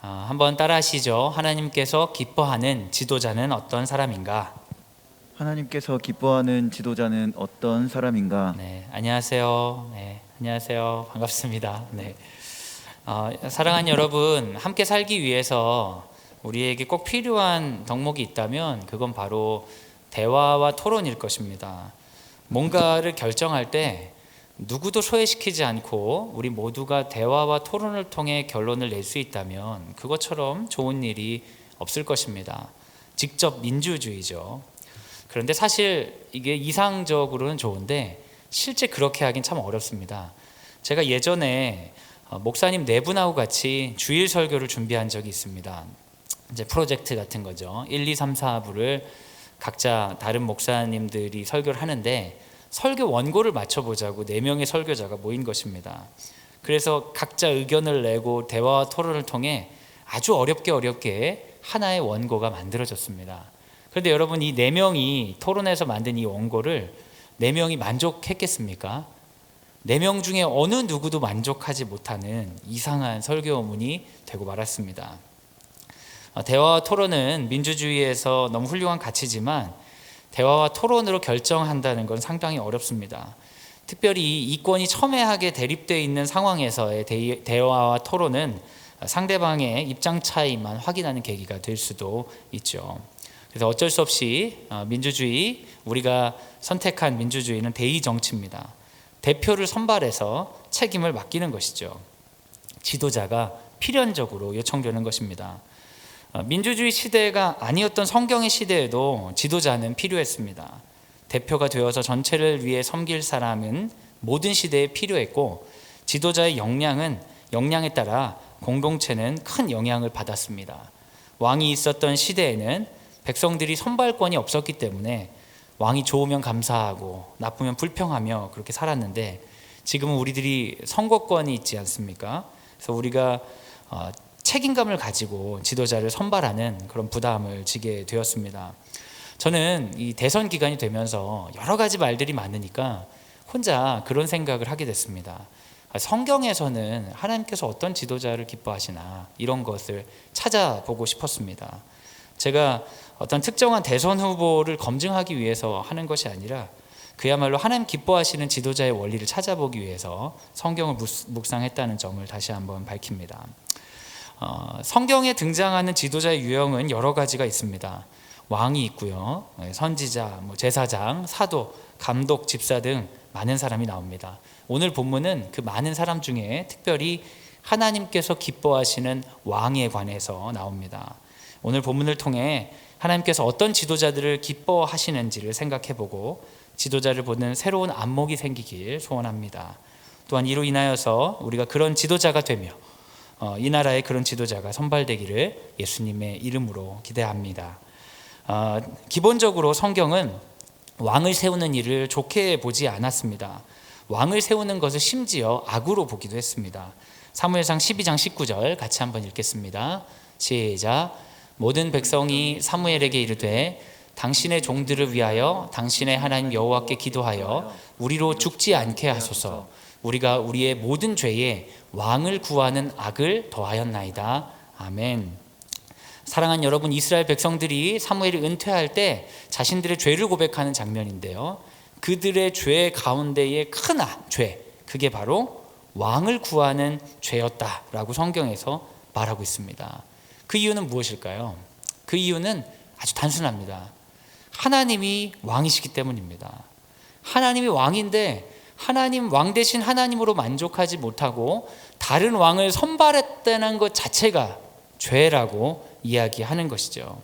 한번 따라하시죠. 하나님께서 기뻐하는 지도자는 어떤 사람인가? 하나님께서 기뻐하는 지도자는 어떤 사람인가? 네, 안녕하세요. 네, 안녕하세요. 반갑습니다. 네, 사랑하는 여러분, 함께 살기 위해서 우리에게 꼭 필요한 덕목이 있다면 그건 바로 대화와 토론일 것입니다. 뭔가를 결정할 때 누구도 소외시키지 않고 우리 모두가 대화와 토론을 통해 결론을 낼 수 있다면 그것처럼 좋은 일이 없을 것입니다. 직접 민주주의죠. 그런데 사실 이게 이상적으로는 좋은데 실제 그렇게 하긴 참 어렵습니다. 제가 예전에 목사님 네 분하고 같이 주일 설교를 준비한 적이 있습니다. 이제 프로젝트 같은 거죠. 1, 2, 3, 4부를 각자 다른 목사님들이 설교를 하는데 설교 원고를 맞춰보자고 4명의 설교자가 모인 것입니다. 그래서 각자 의견을 내고 대화와 토론을 통해 아주 어렵게 하나의 원고가 만들어졌습니다. 그런데 여러분, 이 4명이 토론해서 만든 이 원고를 4명이 만족했겠습니까? 4명 중에 어느 누구도 만족하지 못하는 이상한 설교문이 되고 말았습니다. 대화와 토론은 민주주의에서 너무 훌륭한 가치지만 대화와 토론으로 결정한다는 건 상당히 어렵습니다. 특별히 이권이 첨예하게 대립되어 있는 상황에서의 대화와 토론은 상대방의 입장 차이만 확인하는 계기가 될 수도 있죠. 그래서 어쩔 수 없이 민주주의, 우리가 선택한 민주주의는 대의 정치입니다. 대표를 선발해서 책임을 맡기는 것이죠. 지도자가 필연적으로 요청되는 것입니다. 민주주의 시대가 아니었던 성경의 시대에도 지도자는 필요했습니다. 대표가 되어서 전체를 위해 섬길 사람은 모든 시대에 필요했고, 지도자의 역량에 따라 공동체는 큰 영향을 받았습니다. 왕이 있었던 시대에는 백성들이 선발권이 없었기 때문에 왕이 좋으면 감사하고 나쁘면 불평하며 그렇게 살았는데, 지금은 우리들이 선거권이 있지 않습니까? 그래서 우리가 책임감을 가지고 지도자를 선발하는 그런 부담을 지게 되었습니다. 저는 이 대선 기간이 되면서 여러 가지 말들이 많으니까 혼자 그런 생각을 하게 됐습니다. 성경에서는 하나님께서 어떤 지도자를 기뻐하시나, 이런 것을 찾아보고 싶었습니다. 제가 어떤 특정한 대선 후보를 검증하기 위해서 하는 것이 아니라 그야말로 하나님 기뻐하시는 지도자의 원리를 찾아보기 위해서 성경을 묵상했다는 점을 다시 한번 밝힙니다. 성경에 등장하는 지도자의 유형은 여러 가지가 있습니다. 왕이 있고요, 선지자, 제사장, 사도, 감독, 집사 등 많은 사람이 나옵니다. 오늘 본문은 그 많은 사람 중에 특별히 하나님께서 기뻐하시는 왕에 관해서 나옵니다. 오늘 본문을 통해 하나님께서 어떤 지도자들을 기뻐하시는지를 생각해보고 지도자를 보는 새로운 안목이 생기길 소원합니다. 또한 이로 인하여서 우리가 그런 지도자가 되며 이 나라에 그런 지도자가 선발되기를 예수님의 이름으로 기대합니다. 기본적으로 성경은 왕을 세우는 일을 좋게 보지 않았습니다. 왕을 세우는 것을 심지어 악으로 보기도 했습니다. 사무엘상 12장 19절 같이 한번 읽겠습니다. 시작. 모든 백성이 사무엘에게 이르되 당신의 종들을 위하여 당신의 하나님 여호와께 기도하여 우리로 죽지 않게 하소서. 우리가 우리의 모든 죄에 왕을 구하는 악을 더하였나이다. 아멘. 사랑하는 여러분, 이스라엘 백성들이 사무엘이 은퇴할 때 자신들의 죄를 고백하는 장면인데요, 그들의 죄 가운데의 큰 죄, 그게 바로 왕을 구하는 죄였다라고 성경에서 말하고 있습니다. 그 이유는 무엇일까요? 그 이유는 아주 단순합니다. 하나님이 왕이시기 때문입니다. 하나님이 왕인데 하나님, 왕 대신 하나님으로 만족하지 못하고 다른 왕을 선발했다는 것 자체가 죄라고 이야기하는 것이죠.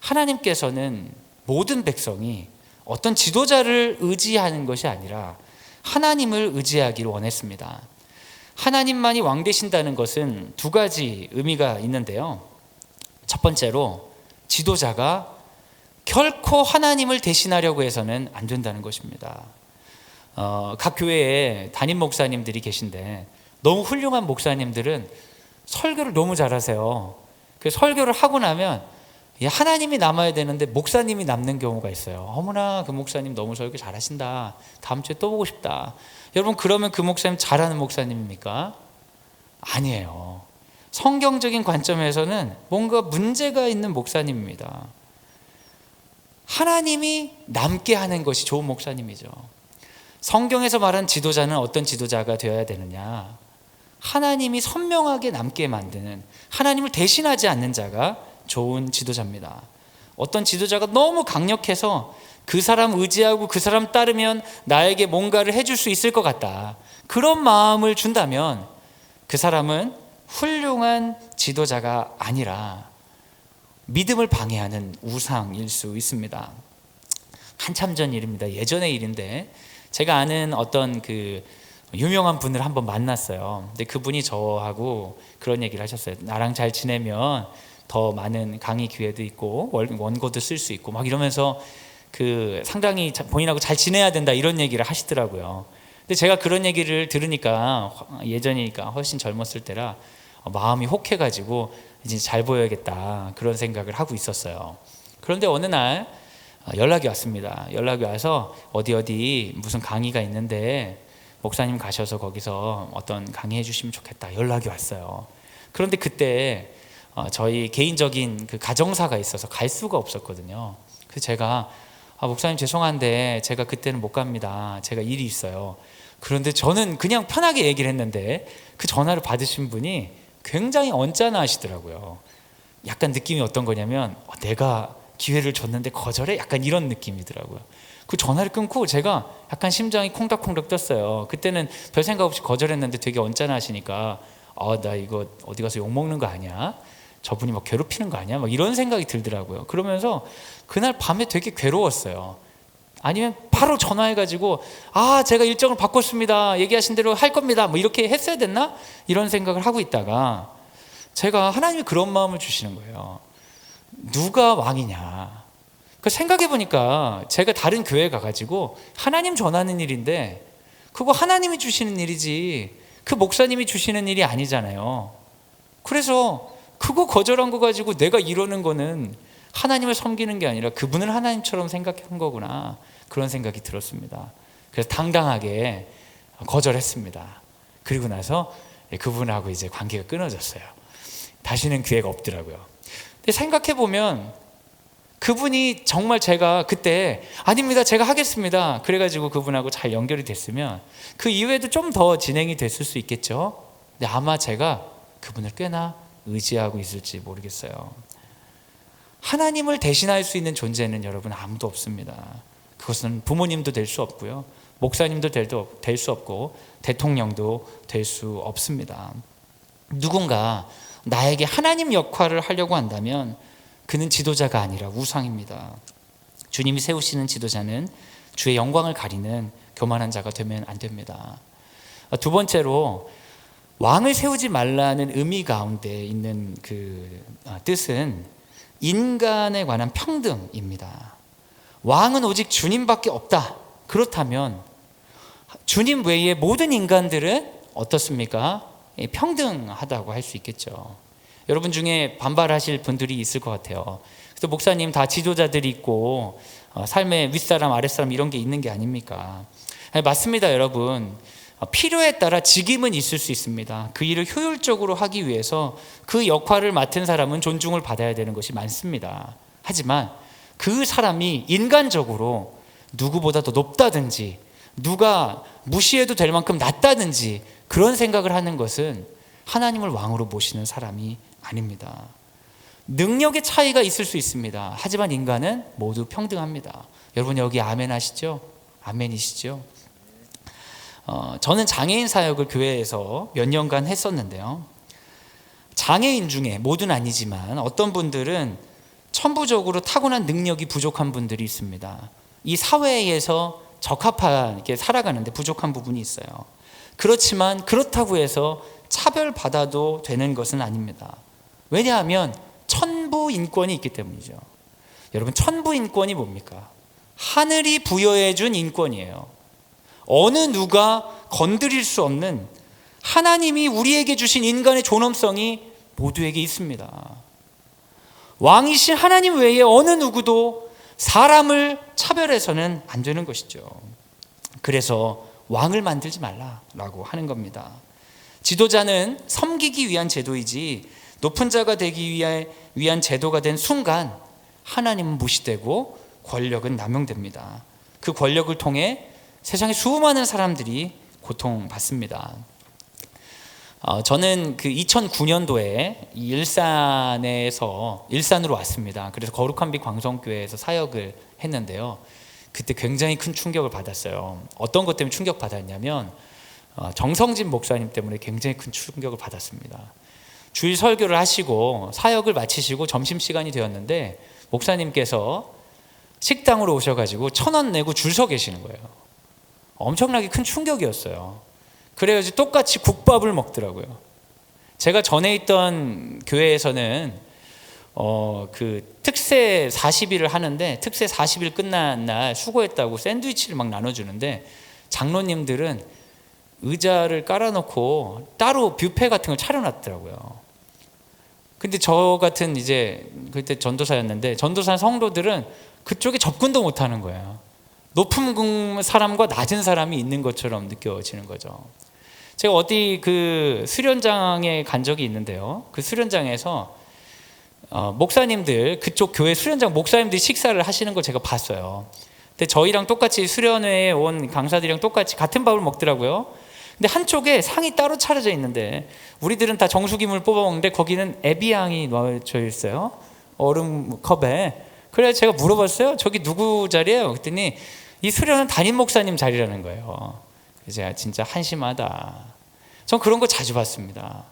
하나님께서는 모든 백성이 어떤 지도자를 의지하는 것이 아니라 하나님을 의지하기를 원했습니다. 하나님만이 왕 되신다는 것은 두 가지 의미가 있는데요, 첫 번째로 지도자가 결코 하나님을 대신하려고 해서는 안 된다는 것입니다. 각 교회에 담임 목사님들이 계신데 너무 훌륭한 목사님들은 설교를 너무 잘하세요. 그 설교를 하고 나면 하나님이 남아야 되는데 목사님이 남는 경우가 있어요. 어머나, 그 목사님 너무 설교 잘하신다. 다음 주에 또 보고 싶다. 여러분, 그러면 그 목사님 잘하는 목사님입니까? 아니에요. 성경적인 관점에서는 뭔가 문제가 있는 목사님입니다. 하나님이 남게 하는 것이 좋은 목사님이죠. 성경에서 말한 지도자는 어떤 지도자가 되어야 되느냐? 하나님이 선명하게 남게 만드는, 하나님을 대신하지 않는 자가 좋은 지도자입니다. 어떤 지도자가 너무 강력해서 그 사람 의지하고 그 사람 따르면 나에게 뭔가를 해줄 수 있을 것 같다, 그런 마음을 준다면 그 사람은 훌륭한 지도자가 아니라 믿음을 방해하는 우상일 수 있습니다. 한참 전 일입니다. 예전의 일인데, 제가 아는 어떤 그 유명한 분을 한번 만났어요. 근데 그분이 저하고 그런 얘기를 하셨어요. 나랑 잘 지내면 더 많은 강의 기회도 있고 원고도 쓸 수 있고 막 이러면서 그 상당히 본인하고 잘 지내야 된다, 이런 얘기를 하시더라고요. 근데 제가 그런 얘기를 들으니까, 예전이니까 훨씬 젊었을 때라 마음이 혹해가지고 이제 잘 보여야겠다, 그런 생각을 하고 있었어요. 그런데 어느 날 연락이 왔습니다. 연락이 와서 어디 무슨 강의가 있는데 목사님 가셔서 거기서 어떤 강의 해주시면 좋겠다, 연락이 왔어요. 그런데 그때 저희 개인적인 그 가정사가 있어서 갈 수가 없었거든요. 그래서 제가 목사님 죄송한데 제가 그때는 못 갑니다, 제가 일이 있어요. 그런데 저는 그냥 편하게 얘기를 했는데 그 전화를 받으신 분이 굉장히 언짢아 하시더라고요. 약간 느낌이 어떤 거냐면 내가 기회를 줬는데 거절해? 약간 이런 느낌이더라고요. 그 전화를 끊고 제가 약간 심장이 콩닥콩닥 뛰었어요. 그때는 별 생각 없이 거절했는데 되게 언짢아 하시니까 나 이거 어디 가서 욕먹는 거 아니야? 저분이 막 괴롭히는 거 아니야? 막 이런 생각이 들더라고요. 그러면서 그날 밤에 되게 괴로웠어요. 아니면 바로 전화해가지고 제가 일정을 바꿨습니다, 얘기하신 대로 할 겁니다, 뭐 이렇게 했어야 됐나? 이런 생각을 하고 있다가 제가 하나님이 그런 마음을 주시는 거예요. 누가 왕이냐? 그 생각해보니까 제가 다른 교회 가가지고 하나님 전하는 일인데 그거 하나님이 주시는 일이지 그 목사님이 주시는 일이 아니잖아요. 그래서 그거 거절한 거 가지고 내가 이러는 거는 하나님을 섬기는 게 아니라 그분을 하나님처럼 생각한 거구나, 그런 생각이 들었습니다. 그래서 당당하게 거절했습니다. 그리고 나서 그분하고 이제 관계가 끊어졌어요. 다시는 기회가 없더라고요. 근데 생각해보면 그분이 정말 제가 그때 아닙니다, 제가 하겠습니다, 그래가지고 그분하고 잘 연결이 됐으면 그 이후에도 좀 더 진행이 됐을 수 있겠죠. 근데 아마 제가 그분을 꽤나 의지하고 있을지 모르겠어요. 하나님을 대신할 수 있는 존재는 여러분 아무도 없습니다. 그것은 부모님도 될 수 없고요, 목사님도 될 수 없고 대통령도 될 수 없습니다. 누군가 나에게 하나님 역할을 하려고 한다면 그는 지도자가 아니라 우상입니다. 주님이 세우시는 지도자는 주의 영광을 가리는 교만한 자가 되면 안 됩니다. 두 번째로, 왕을 세우지 말라는 의미 가운데 있는 그 뜻은 인간에 관한 평등입니다. 왕은 오직 주님밖에 없다. 그렇다면 주님 외에 모든 인간들은 어떻습니까? 평등하다고 할 수 있겠죠. 여러분 중에 반발하실 분들이 있을 것 같아요. 그래서 목사님 다 지도자들이 있고 삶의 윗사람 아랫사람 이런 게 있는 게 아닙니까? 맞습니다, 여러분. 필요에 따라 직임은 있을 수 있습니다. 그 일을 효율적으로 하기 위해서 그 역할을 맡은 사람은 존중을 받아야 되는 것이 많습니다. 하지만 그 사람이 인간적으로 누구보다 더 높다든지 누가 무시해도 될 만큼 낫다든지 그런 생각을 하는 것은 하나님을 왕으로 모시는 사람이 아닙니다. 능력의 차이가 있을 수 있습니다. 하지만 인간은 모두 평등합니다. 여러분 여기 아멘 하시죠? 아멘이시죠? 저는 장애인 사역을 교회에서 몇 년간 했었는데요. 장애인 중에 모두는 아니지만 어떤 분들은 천부적으로 타고난 능력이 부족한 분들이 있습니다. 이 사회에서 적합하게 살아가는데 부족한 부분이 있어요. 그렇지만 그렇다고 해서 차별받아도 되는 것은 아닙니다. 왜냐하면 천부 인권이 있기 때문이죠. 여러분 천부 인권이 뭡니까? 하늘이 부여해 준 인권이에요. 어느 누가 건드릴 수 없는 하나님이 우리에게 주신 인간의 존엄성이 모두에게 있습니다. 왕이신 하나님 외에 어느 누구도 사람을 차별해서는 안 되는 것이죠. 그래서 왕을 만들지 말라라고 하는 겁니다. 지도자는 섬기기 위한 제도이지 높은 자가 되기 위한 제도가 된 순간 하나님은 무시되고 권력은 남용됩니다. 그 권력을 통해 세상의 수많은 사람들이 고통받습니다. 저는 그 2009년도에 일산으로 왔습니다. 그래서 거룩한 빛 광성교회에서 사역을 했는데요. 그때 굉장히 큰 충격을 받았어요. 어떤 것 때문에 충격받았냐면 정성진 목사님 때문에 굉장히 큰 충격을 받았습니다. 주일 설교를 하시고 사역을 마치시고 점심시간이 되었는데 목사님께서 식당으로 오셔가지고 1,000원 내고 줄 서 계시는 거예요. 엄청나게 큰 충격이었어요. 그래가지고 똑같이 국밥을 먹더라고요. 제가 전에 있던 교회에서는 그 특세 40일을 하는데 특세 40일 끝난 날 수고했다고 샌드위치를 막 나눠주는데 장로님들은 의자를 깔아놓고 따로 뷔페 같은 걸 차려놨더라고요. 근데 저 같은 이제 그때 전도사였는데 전도사 성도들은 그쪽에 접근도 못하는 거예요. 높은 사람과 낮은 사람이 있는 것처럼 느껴지는 거죠. 제가 어디 그 수련장에 간 적이 있는데요. 그 수련장에서 목사님들 그쪽 교회 수련장 목사님들이 식사를 하시는 걸 제가 봤어요. 근데 저희랑 똑같이 수련회에 온 강사들이랑 똑같이 같은 밥을 먹더라고요. 근데 한쪽에 상이 따로 차려져 있는데 우리들은 다 정수기물 뽑아 먹는데 거기는 에비앙이 넣어져 있어요. 얼음 컵에. 그래서 제가 물어봤어요. 저기 누구 자리예요? 그랬더니 이 수련은 담임 목사님 자리라는 거예요. 그래서 제가 진짜 한심하다. 전 그런 거 자주 봤습니다.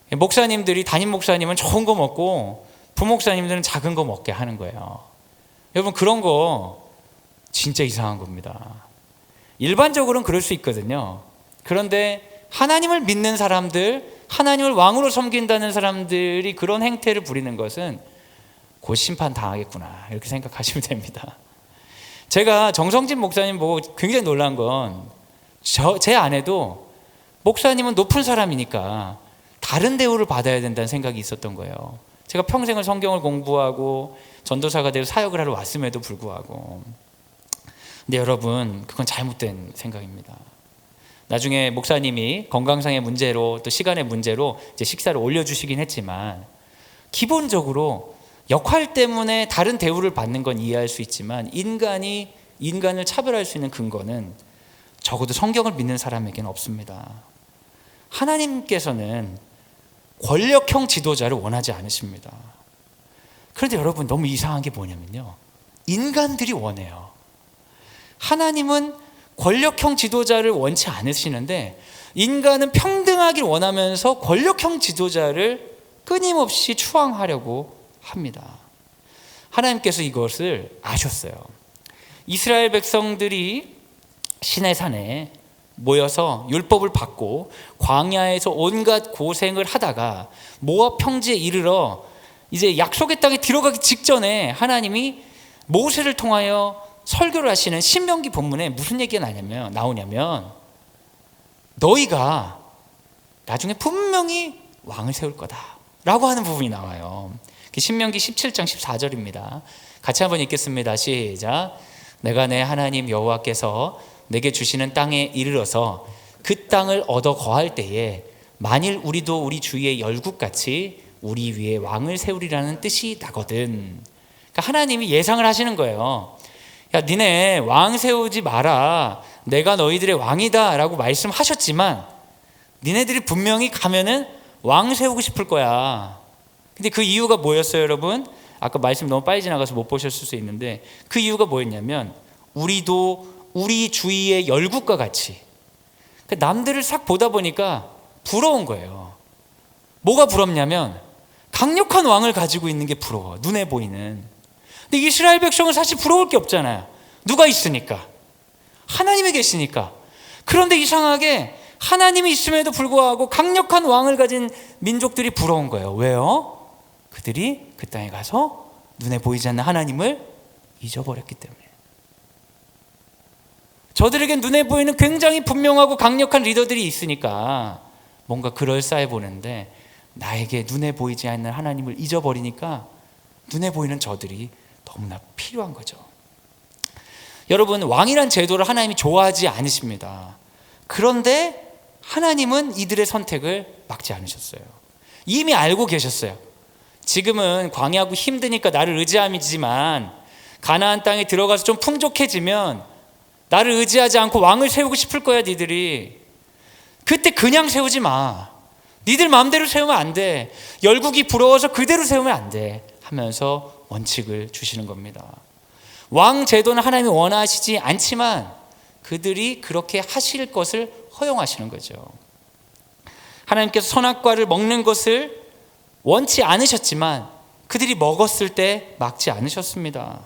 목사님들이 담임 목사님은 좋은 거 먹고 부목사님들은 작은 거 먹게 하는 거예요. 여러분 그런 거 진짜 이상한 겁니다. 일반적으로는 그럴 수 있거든요. 그런데 하나님을 믿는 사람들, 하나님을 왕으로 섬긴다는 사람들이 그런 행태를 부리는 것은 곧 심판 당하겠구나 이렇게 생각하시면 됩니다. 제가 정성진 목사님 보고 굉장히 놀란 건 제 아내도 목사님은 높은 사람이니까 다른 대우를 받아야 된다는 생각이 있었던 거예요. 제가 평생을 성경을 공부하고 전도사가 되어 사역을 하러 왔음에도 불구하고. 근데 여러분 그건 잘못된 생각입니다. 나중에 목사님이 건강상의 문제로 또 시간의 문제로 이제 식사를 올려주시긴 했지만 기본적으로 역할 때문에 다른 대우를 받는 건 이해할 수 있지만 인간을 차별할 수 있는 근거는 적어도 성경을 믿는 사람에게는 없습니다. 하나님께서는 권력형 지도자를 원하지 않으십니다. 그런데 여러분 너무 이상한 게 뭐냐면요. 인간들이 원해요. 하나님은 권력형 지도자를 원치 않으시는데 인간은 평등하길 원하면서 권력형 지도자를 끊임없이 추앙하려고 합니다. 하나님께서 이것을 아셨어요. 이스라엘 백성들이 시내산에 모여서 율법을 받고 광야에서 온갖 고생을 하다가 모압 평지에 이르러 이제 약속의 땅에 들어가기 직전에 하나님이 모세를 통하여 설교를 하시는 신명기 본문에 무슨 얘기가 나오냐면 너희가 나중에 분명히 왕을 세울 거다라고 하는 부분이 나와요. 신명기 17장 14절입니다. 같이 한번 읽겠습니다. 시작. 내가 내 하나님 여호와께서 내게 주시는 땅에 이르러서 그 땅을 얻어 거할 때에 만일 우리도 우리 주위의 열국같이 우리 위에 왕을 세우리라는 뜻이 나거든. 그러니까 하나님이 예상을 하시는 거예요. 야, 니네 왕 세우지 마라. 내가 너희들의 왕이다 라고 말씀하셨지만 니네들이 분명히 가면은 왕 세우고 싶을 거야. 근데 그 이유가 뭐였어요, 여러분? 아까 말씀 너무 빨리 지나가서 못 보셨을 수 있는데 그 이유가 뭐였냐면 우리도 우리 주위의 열국과 같이 남들을 싹 보다 보니까 부러운 거예요. 뭐가 부럽냐면 강력한 왕을 가지고 있는 게 부러워. 눈에 보이는. 근데 이스라엘 백성은 사실 부러울 게 없잖아요. 누가 있으니까? 하나님이 계시니까. 그런데 이상하게 하나님이 있음에도 불구하고 강력한 왕을 가진 민족들이 부러운 거예요. 왜요? 그들이 그 땅에 가서 눈에 보이지 않는 하나님을 잊어버렸기 때문에. 저들에겐 눈에 보이는 굉장히 분명하고 강력한 리더들이 있으니까 뭔가 그럴싸해 보는데 나에게 눈에 보이지 않는 하나님을 잊어버리니까 눈에 보이는 저들이 너무나 필요한 거죠. 여러분 왕이란 제도를 하나님이 좋아하지 않으십니다. 그런데 하나님은 이들의 선택을 막지 않으셨어요. 이미 알고 계셨어요. 지금은 광야고 힘드니까 나를 의지함이지만 가나안 땅에 들어가서 좀 풍족해지면 나를 의지하지 않고 왕을 세우고 싶을 거야 니들이. 그때 그냥 세우지 마. 니들 마음대로 세우면 안 돼. 열국이 부러워서 그대로 세우면 안 돼 하면서 원칙을 주시는 겁니다. 왕 제도는 하나님이 원하시지 않지만 그들이 그렇게 하실 것을 허용하시는 거죠. 하나님께서 선악과를 먹는 것을 원치 않으셨지만 그들이 먹었을 때 막지 않으셨습니다.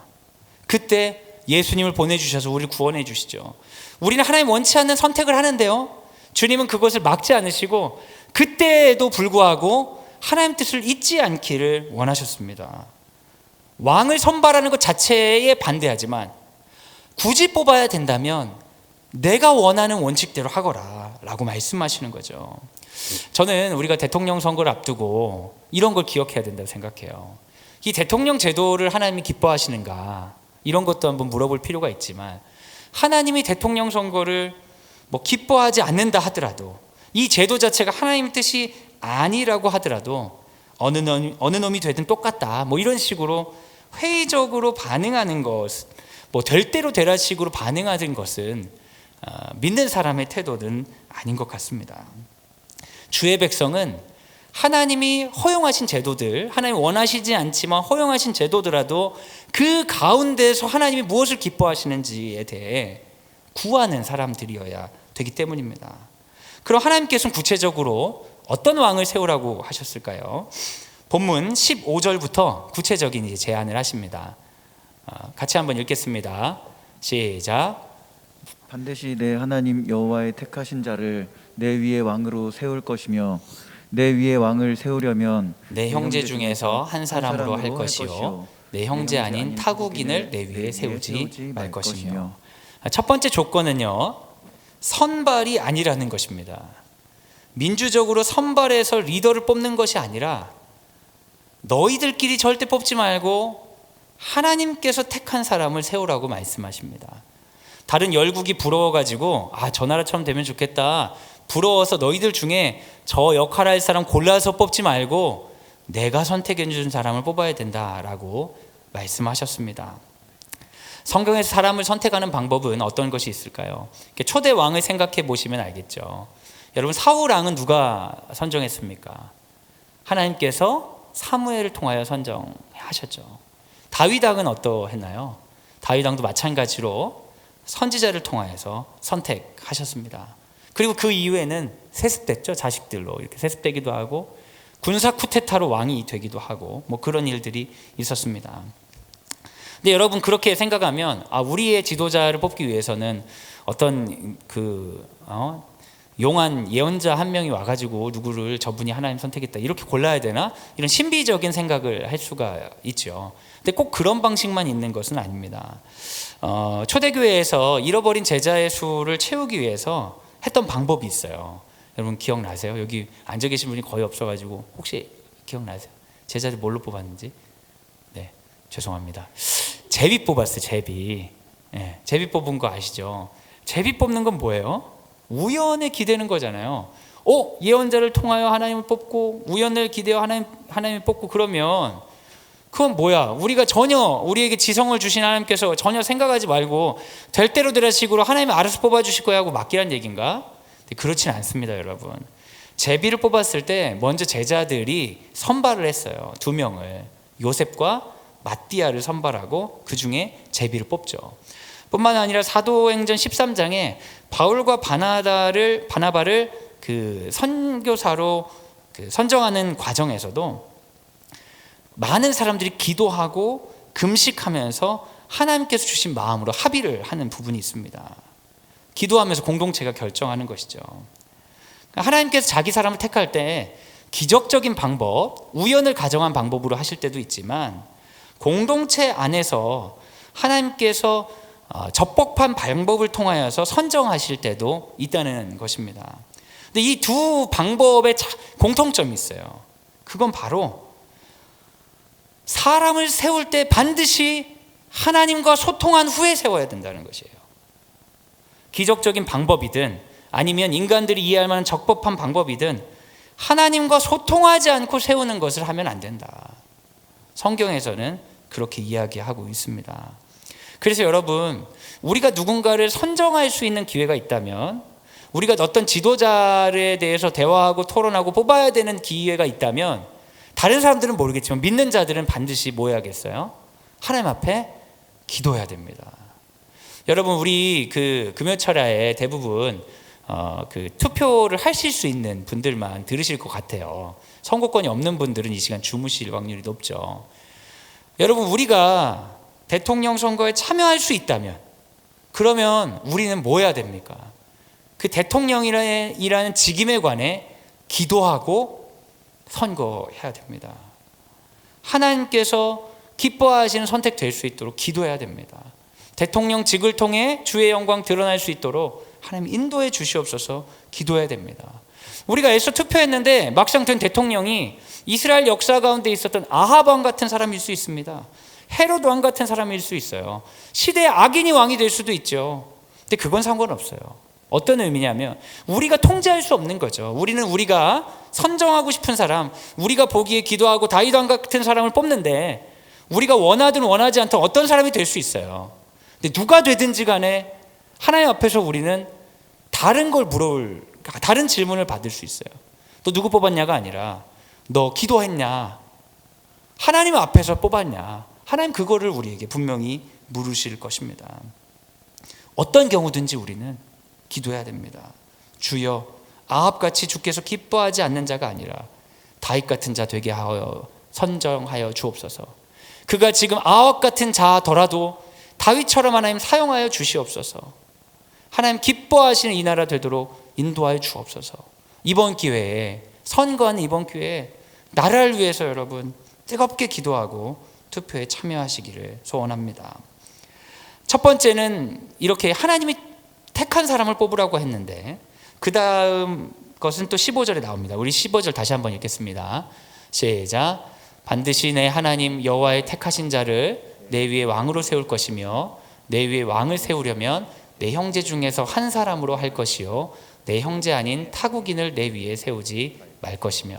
그때 예수님을 보내주셔서 우리를 구원해 주시죠. 우리는 하나님 원치 않는 선택을 하는데요, 주님은 그것을 막지 않으시고 그때에도 불구하고 하나님 뜻을 잊지 않기를 원하셨습니다. 왕을 선발하는 것 자체에 반대하지만 굳이 뽑아야 된다면 내가 원하는 원칙대로 하거라 라고 말씀하시는 거죠. 저는 우리가 대통령 선거를 앞두고 이런 걸 기억해야 된다고 생각해요. 이 대통령 제도를 하나님이 기뻐하시는가, 이런 것도 한번 물어볼 필요가 있지만, 하나님이 대통령 선거를 기뻐하지 않는다 하더라도, 이 제도 자체가 하나님의 뜻이 아니라고 하더라도 어느 놈이 되든 똑같다 이런 식으로 회의적으로 반응하는 것, 될 대로 되라 식으로 반응하는 것은 믿는 사람의 태도는 아닌 것 같습니다. 주의 백성은 하나님이 허용하신 제도들, 하나님이 원하시지 않지만 허용하신 제도더라도 그 가운데서 하나님이 무엇을 기뻐하시는지에 대해 구하는 사람들이어야 되기 때문입니다. 그럼 하나님께서는 구체적으로 어떤 왕을 세우라고 하셨을까요? 본문 15절부터 구체적인 제안을 하십니다. 같이 한번 읽겠습니다. 시작. 반드시 내 하나님 여호와의 택하신 자를 내 위에 왕으로 세울 것이며 내 위에 왕을 세우려면 내 형제 중에서 한 사람으로 할 것이요 내 형제 아닌 타국인을 내 위에 세우지 말 것이며. 첫 번째 조건은요, 선발이 아니라는 것입니다. 민주적으로 선발해서 리더를 뽑는 것이 아니라 너희들끼리 절대 뽑지 말고 하나님께서 택한 사람을 세우라고 말씀하십니다. 다른 열국이 부러워가지고 저 나라처럼 되면 좋겠다, 부러워서 너희들 중에 저 역할 할 사람 골라서 뽑지 말고 내가 선택해 준 사람을 뽑아야 된다라고 말씀하셨습니다. 성경에서 사람을 선택하는 방법은 어떤 것이 있을까요? 초대 왕을 생각해 보시면 알겠죠. 여러분, 사울 왕은 누가 선정했습니까? 하나님께서 사무엘을 통하여 선정하셨죠. 다윗 왕은 어떠했나요? 다윗 왕도 마찬가지로 선지자를 통하여서 선택하셨습니다. 그리고 그 이후에는 세습됐죠. 자식들로 이렇게 세습되기도 하고 군사 쿠데타로 왕이 되기도 하고 그런 일들이 있었습니다. 근데 여러분, 그렇게 생각하면 우리의 지도자를 뽑기 위해서는 어떤 용한 예언자 한 명이 와가지고 누구를 저분이 하나님 선택했다 이렇게 골라야 되나? 이런 신비적인 생각을 할 수가 있죠. 근데 꼭 그런 방식만 있는 것은 아닙니다. 초대교회에서 잃어버린 제자의 수를 채우기 위해서 했던 방법이 있어요. 여러분 기억나세요? 여기 앉아 계신 분이 거의 없어가지고 혹시 기억나세요? 제자들 뭘로 뽑았는지? 네, 죄송합니다. 제비 뽑았어요. 제비. 네, 제비 뽑은 거 아시죠? 제비 뽑는 건 뭐예요? 우연에 기대는 거잖아요. 예언자를 통하여 하나님을 뽑고 우연을 기대어 하나님을 뽑고 그러면 그건 뭐야? 우리가 전혀 우리에게 지성을 주신 하나님께서 전혀 생각하지 말고 될 대로 되라 식으로 하나님이 알아서 뽑아주실 거야 하고 맡기란 얘기인가? 그렇진 않습니다, 여러분. 제비를 뽑았을 때 먼저 제자들이 선발을 했어요. 2명을. 요셉과 마띠아를 선발하고 그 중에 제비를 뽑죠. 뿐만 아니라 사도행전 13장에 바울과 바나바를 그 선교사로 선정하는 과정에서도 많은 사람들이 기도하고 금식하면서 하나님께서 주신 마음으로 합의를 하는 부분이 있습니다. 기도하면서 공동체가 결정하는 것이죠. 하나님께서 자기 사람을 택할 때 기적적인 방법, 우연을 가정한 방법으로 하실 때도 있지만 공동체 안에서 하나님께서 적법한 방법을 통하여서 선정하실 때도 있다는 것입니다. 근데 이 두 방법에 공통점이 있어요. 그건 바로 사람을 세울 때 반드시 하나님과 소통한 후에 세워야 된다는 것이에요. 기적적인 방법이든 아니면 인간들이 이해할 만한 적법한 방법이든 하나님과 소통하지 않고 세우는 것을 하면 안 된다. 성경에서는 그렇게 이야기하고 있습니다. 그래서 여러분, 우리가 누군가를 선정할 수 있는 기회가 있다면, 우리가 어떤 지도자에 대해서 대화하고 토론하고 뽑아야 되는 기회가 있다면, 다른 사람들은 모르겠지만 믿는 자들은 반드시 뭐 해야겠어요? 하나님 앞에 기도해야 됩니다. 여러분, 우리 그 금요철야에 대부분 그 투표를 하실 수 있는 분들만 들으실 것 같아요. 선거권이 없는 분들은 이 시간 주무실 확률이 높죠. 여러분, 우리가 대통령 선거에 참여할 수 있다면, 그러면 우리는 뭐 해야 됩니까? 그 대통령이라는 직임에 관해 기도하고 선거해야 됩니다. 하나님께서 기뻐하시는 선택 될 수 있도록 기도해야 됩니다. 대통령직을 통해 주의 영광 드러날 수 있도록 하나님 인도해 주시옵소서 기도해야 됩니다. 우리가 애써 투표했는데 막상 된 대통령이 이스라엘 역사 가운데 있었던 아합 왕 같은 사람일 수 있습니다. 헤롯 왕 같은 사람일 수 있어요. 시대의 악인이 왕이 될 수도 있죠. 근데 그건 상관없어요. 어떤 의미냐면 우리가 통제할 수 없는 거죠. 우리가 선정하고 싶은 사람, 우리가 보기에 기도하고 다윗 왕 같은 사람을 뽑는데 우리가 원하든 원하지 않든 어떤 사람이 될 수 있어요. 근데 누가 되든지 간에 하나님 앞에서 우리는 다른 질문을 받을 수 있어요. 너 누구 뽑았냐가 아니라 너 기도했냐? 하나님 앞에서 뽑았냐? 하나님 그거를 우리에게 분명히 물으실 것입니다. 어떤 경우든지 우리는 기도해야 됩니다. 주여, 아합같이 주께서 기뻐하지 않는 자가 아니라 다윗 같은 자 되게 하여 선정하여 주옵소서. 그가 지금 아합 같은 자더라도 다윗처럼 하나님 사용하여 주시옵소서. 하나님 기뻐하시는 이 나라 되도록 인도하여 주옵소서. 이번 기회에, 선거하는 이번 기회에 나라를 위해서 여러분 뜨겁게 기도하고 투표에 참여하시기를 소원합니다. 첫 번째는 이렇게 하나님이 택한 사람을 뽑으라고 했는데, 그 다음 것은 또 15절에 나옵니다. 우리 15절 다시 한번 읽겠습니다. 시작. 반드시 내 하나님 여호와의 택하신 자를 내 위에 왕으로 세울 것이며, 내 위에 왕을 세우려면 내 형제 중에서 한 사람으로 할 것이요 내 형제 아닌 타국인을 내 위에 세우지 말 것이며.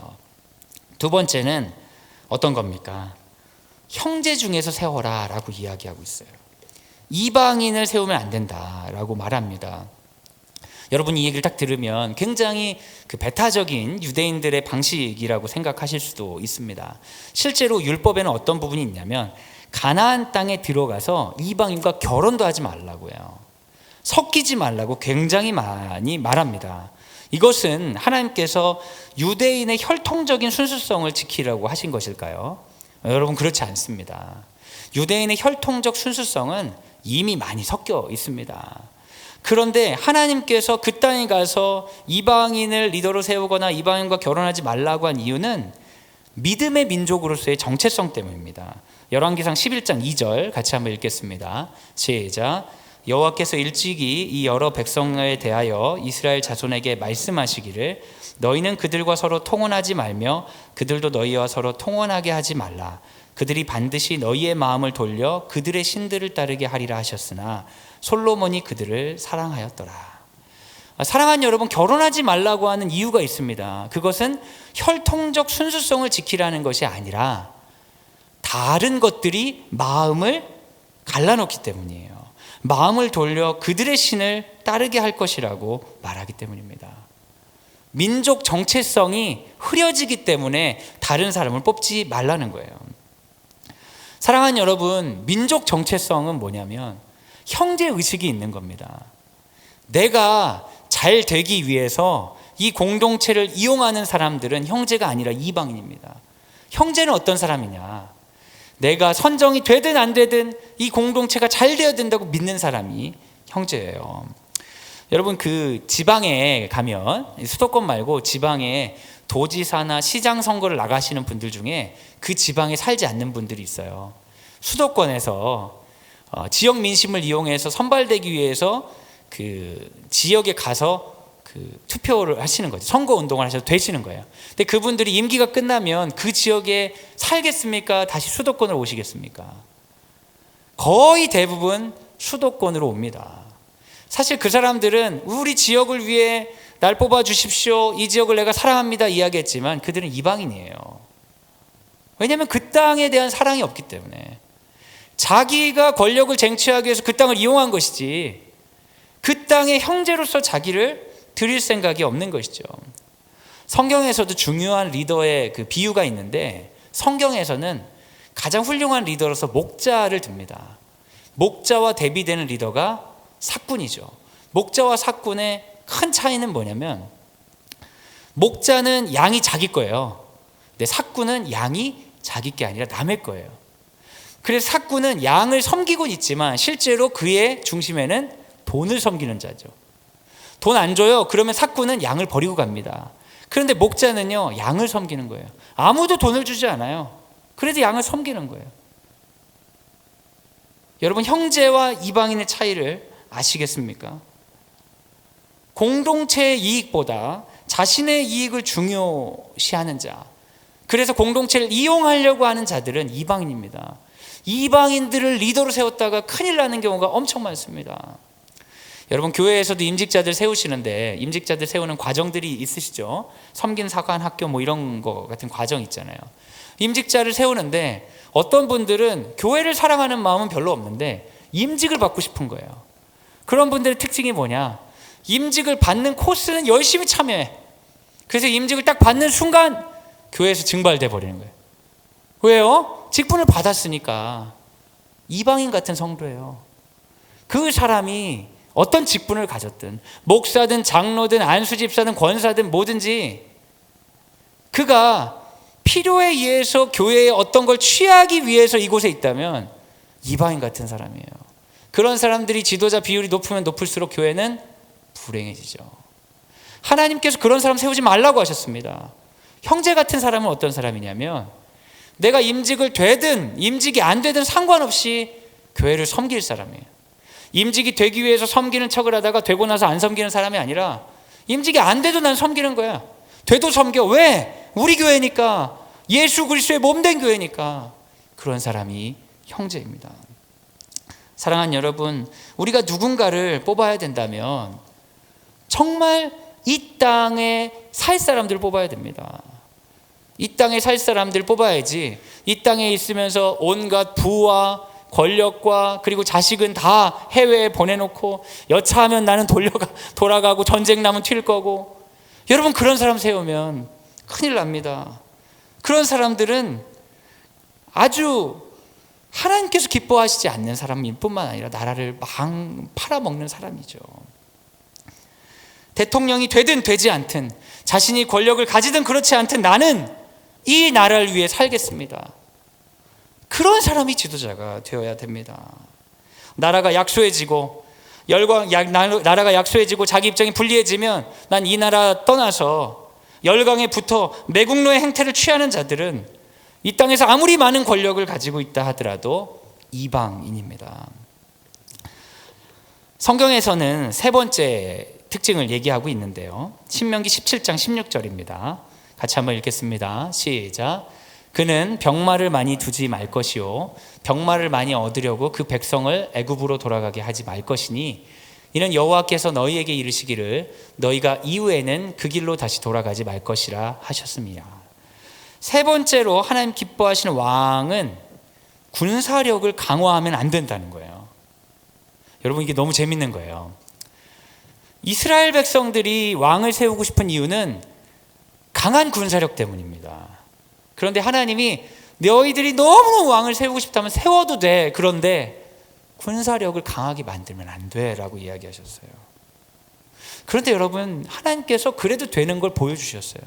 두 번째는 어떤 겁니까? 형제 중에서 세워라 라고 이야기하고 있어요. 이방인을 세우면 안 된다라고 말합니다. 여러분, 이 얘기를 딱 들으면 굉장히 그 배타적인 유대인들의 방식이라고 생각하실 수도 있습니다. 실제로 율법에는 어떤 부분이 있냐면 가나안 땅에 들어가서 이방인과 결혼도 하지 말라고요. 섞이지 말라고 굉장히 많이 말합니다. 이것은 하나님께서 유대인의 혈통적인 순수성을 지키라고 하신 것일까요? 여러분, 그렇지 않습니다. 유대인의 혈통적 순수성은 이미 많이 섞여 있습니다. 그런데 하나님께서 그 땅에 가서 이방인을 리더로 세우거나 이방인과 결혼하지 말라고 한 이유는 믿음의 민족으로서의 정체성 때문입니다. 열왕기상 11장 2절 같이 한번 읽겠습니다. 시작. 여호와께서 일찍이 이 여러 백성에 대하여 이스라엘 자손에게 말씀하시기를 너희는 그들과 서로 통혼하지 말며 그들도 너희와 서로 통혼하게 하지 말라. 그들이 반드시 너희의 마음을 돌려 그들의 신들을 따르게 하리라 하셨으나 솔로몬이 그들을 사랑하였더라. 사랑하는 여러분, 결혼하지 말라고 하는 이유가 있습니다. 그것은 혈통적 순수성을 지키라는 것이 아니라 다른 것들이 마음을 갈라놓기 때문이에요. 마음을 돌려 그들의 신을 따르게 할 것이라고 말하기 때문입니다. 민족 정체성이 흐려지기 때문에 다른 사람을 뽑지 말라는 거예요. 사랑하는 여러분, 민족 정체성은 뭐냐면 형제의식이 있는 겁니다. 내가 잘 되기 위해서 이 공동체를 이용하는 사람들은 형제가 아니라 이방인입니다. 형제는 어떤 사람이냐? 내가 선정이 되든 안 되든 이 공동체가 잘 되어야 된다고 믿는 사람이 형제예요. 여러분, 그 지방에 가면 수도권 말고 지방에 도지사나 시장 선거를 나가시는 분들 중에 그 지방에 살지 않는 분들이 있어요. 수도권에서 지역 민심을 이용해서 선발되기 위해서 그 지역에 가서 그 투표를 하시는 거죠. 선거 운동을 하셔서 되시는 거예요. 근데 그분들이 임기가 끝나면 그 지역에 살겠습니까? 다시 수도권으로 오시겠습니까? 거의 대부분 수도권으로 옵니다. 사실 그 사람들은 우리 지역을 위해 날 뽑아 주십시오, 이 지역을 내가 사랑합니다 이야기했지만 그들은 이방인이에요. 왜냐하면 그 땅에 대한 사랑이 없기 때문에. 자기가 권력을 쟁취하기 위해서 그 땅을 이용한 것이지 그 땅의 형제로서 자기를 드릴 생각이 없는 것이죠. 성경에서도 중요한 리더의 그 비유가 있는데, 성경에서는 가장 훌륭한 리더로서 목자를 듭니다. 목자와 대비되는 리더가 사꾼이죠. 목자와 사꾼의 큰 차이는 뭐냐면, 목자는 양이 자기 거예요. 근데 사꾼은 양이 자기 게 아니라 남의 거예요. 그래서 사꾼은 양을 섬기곤 있지만 실제로 그의 중심에는 돈을 섬기는 자죠. 돈 안 줘요? 그러면 사꾼은 양을 버리고 갑니다. 그런데 목자는요, 양을 섬기는 거예요. 아무도 돈을 주지 않아요. 그래도 양을 섬기는 거예요. 여러분, 형제와 이방인의 차이를 아시겠습니까? 공동체의 이익보다 자신의 이익을 중요시하는 자, 그래서 공동체를 이용하려고 하는 자들은 이방인입니다. 이방인들을 리더로 세웠다가 큰일 나는 경우가 엄청 많습니다. 여러분, 교회에서도 임직자들 세우시는데 임직자들 세우는 과정들이 있으시죠? 섬긴 사관 학교 뭐 이런 거 같은 과정 있잖아요. 임직자를 세우는데 어떤 분들은 교회를 사랑하는 마음은 별로 없는데 임직을 받고 싶은 거예요. 그런 분들의 특징이 뭐냐? 임직을 받는 코스는 열심히 참여해. 그래서 임직을 딱 받는 순간 교회에서 증발돼 버리는 거예요. 왜요? 직분을 받았으니까. 이방인 같은 성도예요. 그 사람이 어떤 직분을 가졌든, 목사든 장로든 안수집사든 권사든 뭐든지, 그가 필요에 의해서 교회에 어떤 걸 취하기 위해서 이곳에 있다면 이방인 같은 사람이에요. 그런 사람들이 지도자 비율이 높으면 높을수록 교회는 불행해지죠. 하나님께서 그런 사람 세우지 말라고 하셨습니다. 형제 같은 사람은 어떤 사람이냐면, 내가 임직을 되든 임직이 안 되든 상관없이 교회를 섬길 사람이에요. 임직이 되기 위해서 섬기는 척을 하다가 되고 나서 안 섬기는 사람이 아니라, 임직이 안 돼도 난 섬기는 거야. 돼도 섬겨. 왜? 우리 교회니까. 예수 그리스도의 몸된 교회니까. 그런 사람이 형제입니다. 사랑하는 여러분, 우리가 누군가를 뽑아야 된다면 정말 이 땅에 살 사람들을 뽑아야 됩니다. 이 땅에 살 사람들을 뽑아야지 이 땅에 있으면서 온갖 부와 권력과 그리고 자식은 다 해외에 보내놓고 여차하면 나는 돌아가고 전쟁 나면 튈 거고, 여러분, 그런 사람 세우면 큰일 납니다. 그런 사람들은 아주 하나님께서 기뻐하시지 않는 사람일 뿐만 아니라 나라를 팔아먹는 사람이죠. 대통령이 되든 되지 않든, 자신이 권력을 가지든 그렇지 않든 나는 이 나라를 위해 살겠습니다. 그런 사람이 지도자가 되어야 됩니다. 나라가 약소해지고 나라가 약소해지고 자기 입장이 불리해지면 난 이 나라 떠나서 열강에 붙어 매국노의 행태를 취하는 자들은 이 땅에서 아무리 많은 권력을 가지고 있다 하더라도 이방인입니다. 성경에서는 세 번째 특징을 얘기하고 있는데요, 신명기 17장 16절입니다. 같이 한번 읽겠습니다. 시작. 그는 병마를 많이 두지 말 것이요 병마를 많이 얻으려고 그 백성을 애굽으로 돌아가게 하지 말 것이니, 이는 여호와께서 너희에게 이르시기를 너희가 이후에는 그 길로 다시 돌아가지 말 것이라 하셨습니다. 세 번째로 하나님 기뻐하시는 왕은 군사력을 강화하면 안 된다는 거예요. 여러분, 이게 너무 재밌는 거예요. 이스라엘 백성들이 왕을 세우고 싶은 이유는 강한 군사력 때문입니다. 그런데 하나님이 너희들이 너무너무 왕을 세우고 싶다면 세워도 돼. 그런데 군사력을 강하게 만들면 안 돼 라고 이야기하셨어요. 그런데 여러분, 하나님께서 그래도 되는 걸 보여주셨어요.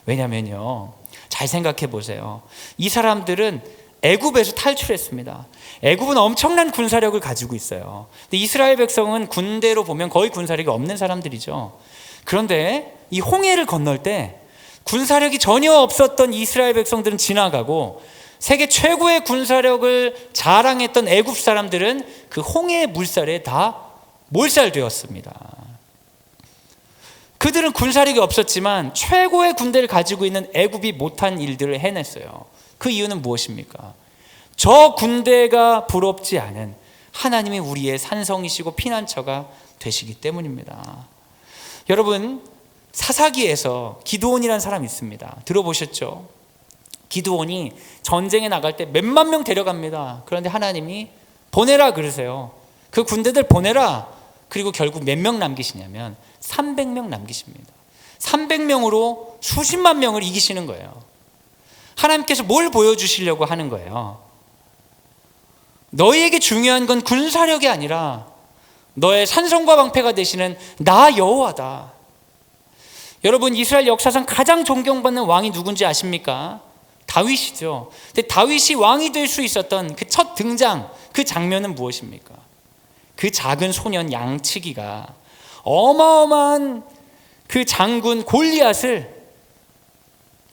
왜냐면요, 잘 생각해 보세요. 이 사람들은 애굽에서 탈출했습니다. 애굽은 엄청난 군사력을 가지고 있어요. 근데 이스라엘 백성은 군대로 보면 거의 군사력이 없는 사람들이죠. 그런데 이 홍해를 건널 때 군사력이 전혀 없었던 이스라엘 백성들은 지나가고, 세계 최고의 군사력을 자랑했던 애굽 사람들은 그 홍해의 물살에 다 몰살되었습니다. 그들은 군사력이 없었지만 최고의 군대를 가지고 있는 애굽이 못한 일들을 해냈어요. 그 이유는 무엇입니까? 저 군대가 부럽지 않은 하나님이 우리의 산성이시고 피난처가 되시기 때문입니다. 여러분, 사사기에서 기드온이라는 사람이 있습니다. 들어보셨죠? 기드온이 전쟁에 나갈 때 몇만 명 데려갑니다. 그런데 하나님이 보내라 그러세요. 그 군대들 보내라. 그리고 결국 몇 명 남기시냐면 300명 남기십니다. 300명으로 수십만 명을 이기시는 거예요. 하나님께서 뭘 보여주시려고 하는 거예요? 너희에게 중요한 건 군사력이 아니라 너의 산성과 방패가 되시는 나 여호와다. 여러분, 이스라엘 역사상 가장 존경받는 왕이 누군지 아십니까? 다윗이죠. 근데 다윗이 왕이 될 수 있었던 그 첫 등장, 그 장면은 무엇입니까? 그 작은 소년 양치기가 어마어마한 그 장군 골리앗을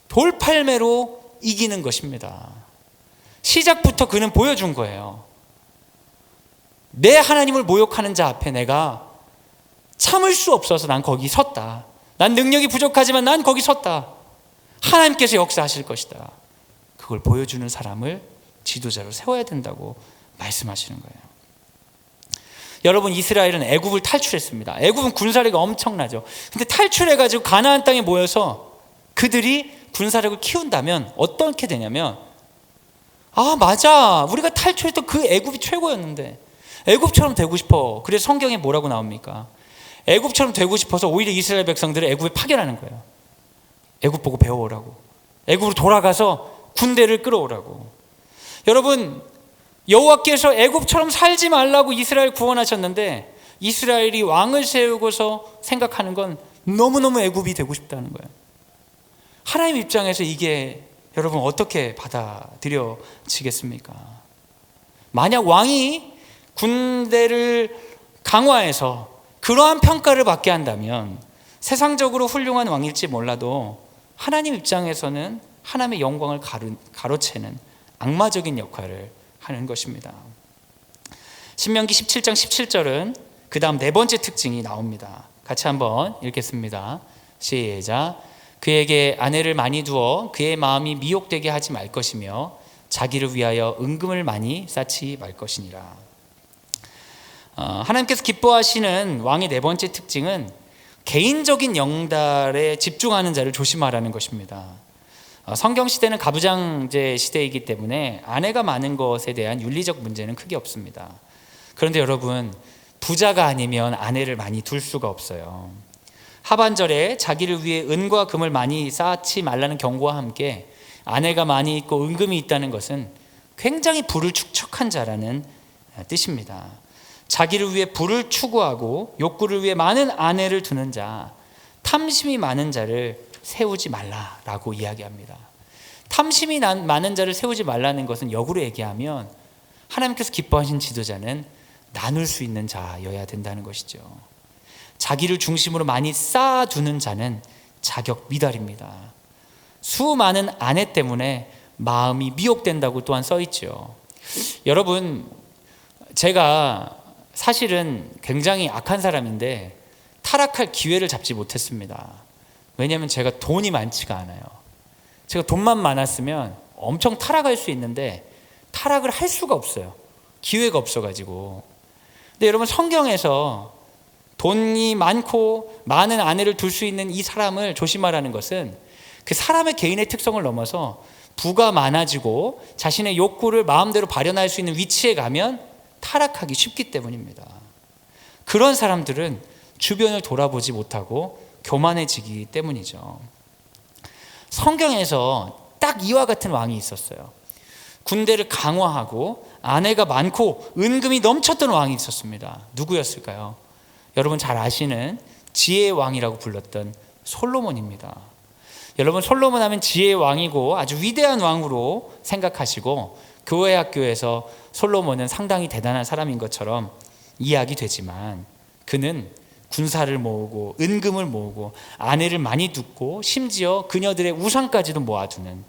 돌팔매로 이기는 것입니다. 시작부터 그는 보여준 거예요. 내 하나님을 모욕하는 자 앞에 내가 참을 수 없어서 난 거기 섰다. 난 능력이 부족하지만 난 거기 섰다. 하나님께서 역사하실 것이다. 그걸 보여주는 사람을 지도자로 세워야 된다고 말씀하시는 거예요. 여러분, 이스라엘은 애굽을 탈출했습니다. 애굽은 군사력이 엄청나죠. 근데 탈출해가지고 가나안 땅에 모여서 그들이 군사력을 키운다면 어떻게 되냐면, 아 맞아, 우리가 탈출했던 그 애굽이 최고였는데 애굽처럼 되고 싶어. 그래서 성경에 뭐라고 나옵니까? 애굽처럼 되고 싶어서 오히려 이스라엘 백성들을 애굽에 파견하는 거예요. 애굽 보고 배워오라고. 애굽으로 돌아가서 군대를 끌어오라고. 여러분, 여호와께서 애굽처럼 살지 말라고 이스라엘 구원하셨는데 이스라엘이 왕을 세우고서 생각하는 건 너무너무 애굽이 되고 싶다는 거예요. 하나님 입장에서 이게 여러분 어떻게 받아들여지겠습니까? 만약 왕이 군대를 강화해서 그러한 평가를 받게 한다면 세상적으로 훌륭한 왕일지 몰라도 하나님 입장에서는 하나님의 영광을 가로채는 악마적인 역할을 하는 것입니다. 신명기 17장 17절은 그 다음 네 번째 특징이 나옵니다. 같이 한번 읽겠습니다. 시작. 그에게 아내를 많이 두어 그의 마음이 미혹되게 하지 말 것이며 자기를 위하여 은금을 많이 쌓지 말 것이니라. 하나님께서 기뻐하시는 왕의 네 번째 특징은 개인적인 영달에 집중하는 자를 조심하라는 것입니다. 성경 시대는 가부장제 시대이기 때문에 아내가 많은 것에 대한 윤리적 문제는 크게 없습니다. 그런데 여러분, 부자가 아니면 아내를 많이 둘 수가 없어요. 하반절에 자기를 위해 은과 금을 많이 쌓지 말라는 경고와 함께 아내가 많이 있고 은금이 있다는 것은 굉장히 부를 축적한 자라는 뜻입니다. 자기를 위해 부를 추구하고 욕구를 위해 많은 아내를 두는 자, 탐심이 많은 자를 세우지 말라라고 이야기합니다. 탐심이 많은 자를 세우지 말라는 것은 역으로 얘기하면 하나님께서 기뻐하신 지도자는 나눌 수 있는 자여야 된다는 것이죠. 자기를 중심으로 많이 쌓아두는 자는 자격 미달입니다. 수많은 아내 때문에 마음이 미혹된다고 또한 써있죠. 여러분, 제가 사실은 굉장히 악한 사람인데 타락할 기회를 잡지 못했습니다. 왜냐하면 제가 돈이 많지가 않아요. 제가 돈만 많았으면 엄청 타락할 수 있는데 타락을 할 수가 없어요. 기회가 없어가지고. 근데 여러분, 성경에서 돈이 많고 많은 아내를 둘 수 있는 이 사람을 조심하라는 것은 그 사람의 개인의 특성을 넘어서 부가 많아지고 자신의 욕구를 마음대로 발현할 수 있는 위치에 가면 타락하기 쉽기 때문입니다. 그런 사람들은 주변을 돌아보지 못하고 교만해지기 때문이죠. 성경에서 딱 이와 같은 왕이 있었어요. 군대를 강화하고 아내가 많고 은금이 넘쳤던 왕이 있었습니다. 누구였을까요? 여러분 잘 아시는 지혜의 왕이라고 불렀던 솔로몬입니다. 여러분, 솔로몬 하면 지혜의 왕이고 아주 위대한 왕으로 생각하시고 교회 학교에서 솔로몬은 상당히 대단한 사람인 것처럼 이야기되지만 그는 군사를 모으고 은금을 모으고 아내를 많이 두고 심지어 그녀들의 우상까지도 모아두는,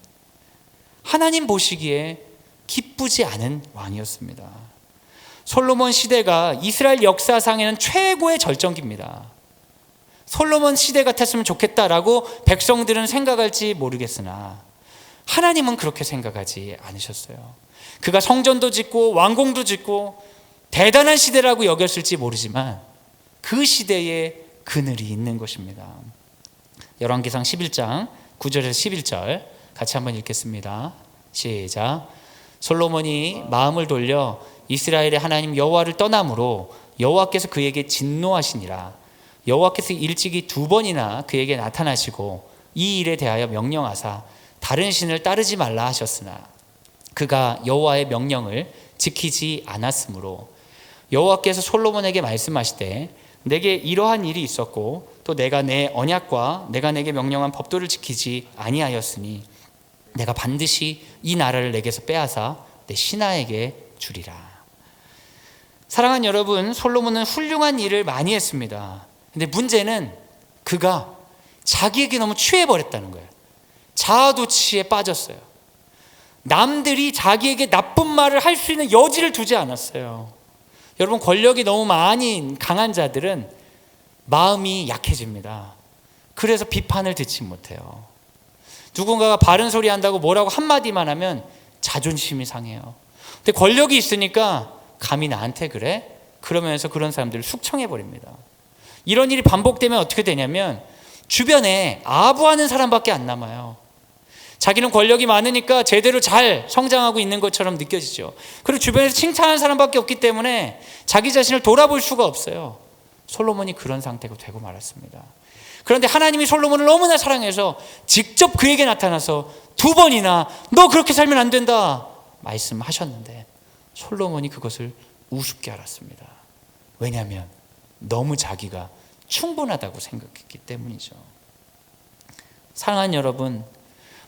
하나님 보시기에 기쁘지 않은 왕이었습니다. 솔로몬 시대가 이스라엘 역사상에는 최고의 절정기입니다. 솔로몬 시대 같았으면 좋겠다라고 백성들은 생각할지 모르겠으나 하나님은 그렇게 생각하지 않으셨어요. 그가 성전도 짓고 왕궁도 짓고 대단한 시대라고 여겼을지 모르지만 그 시대에 그늘이 있는 것입니다. 열왕기상 11장 9절에서 11절 같이 한번 읽겠습니다. 시작. 솔로몬이 마음을 돌려 이스라엘의 하나님 여호와를 떠남으로 여호와께서 그에게 진노하시니라. 여호와께서 일찍이 2번이나 그에게 나타나시고 이 일에 대하여 명령하사 다른 신을 따르지 말라 하셨으나 그가 여호와의 명령을 지키지 않았으므로 여호와께서 솔로몬에게 말씀하시되 내게 이러한 일이 있었고 또 내가 내 언약과 내가 내게 명령한 법도를 지키지 아니하였으니 내가 반드시 이 나라를 내게서 빼앗아 내 신하에게 주리라. 사랑하는 여러분, 솔로몬은 훌륭한 일을 많이 했습니다. 근데 문제는 그가 자기에게 너무 취해버렸다는 거예요. 자아도취에 빠졌어요. 남들이 자기에게 나쁜 말을 할 수 있는 여지를 두지 않았어요. 여러분, 권력이 너무 많이 강한 자들은 마음이 약해집니다. 그래서 비판을 듣지 못해요. 누군가가 바른 소리 한다고 뭐라고 한마디만 하면 자존심이 상해요. 근데 권력이 있으니까 감히 나한테 그래? 그러면서 그런 사람들을 숙청해버립니다. 이런 일이 반복되면 어떻게 되냐면 주변에 아부하는 사람밖에 안 남아요. 자기는 권력이 많으니까 제대로 잘 성장하고 있는 것처럼 느껴지죠. 그리고 주변에서 칭찬하는 사람밖에 없기 때문에 자기 자신을 돌아볼 수가 없어요. 솔로몬이 그런 상태가 되고 말았습니다. 그런데 하나님이 솔로몬을 너무나 사랑해서 직접 그에게 나타나서 2번이나 너 그렇게 살면 안 된다 말씀하셨는데 솔로몬이 그것을 우습게 알았습니다. 왜냐하면 너무 자기가 충분하다고 생각했기 때문이죠. 사랑하는 여러분,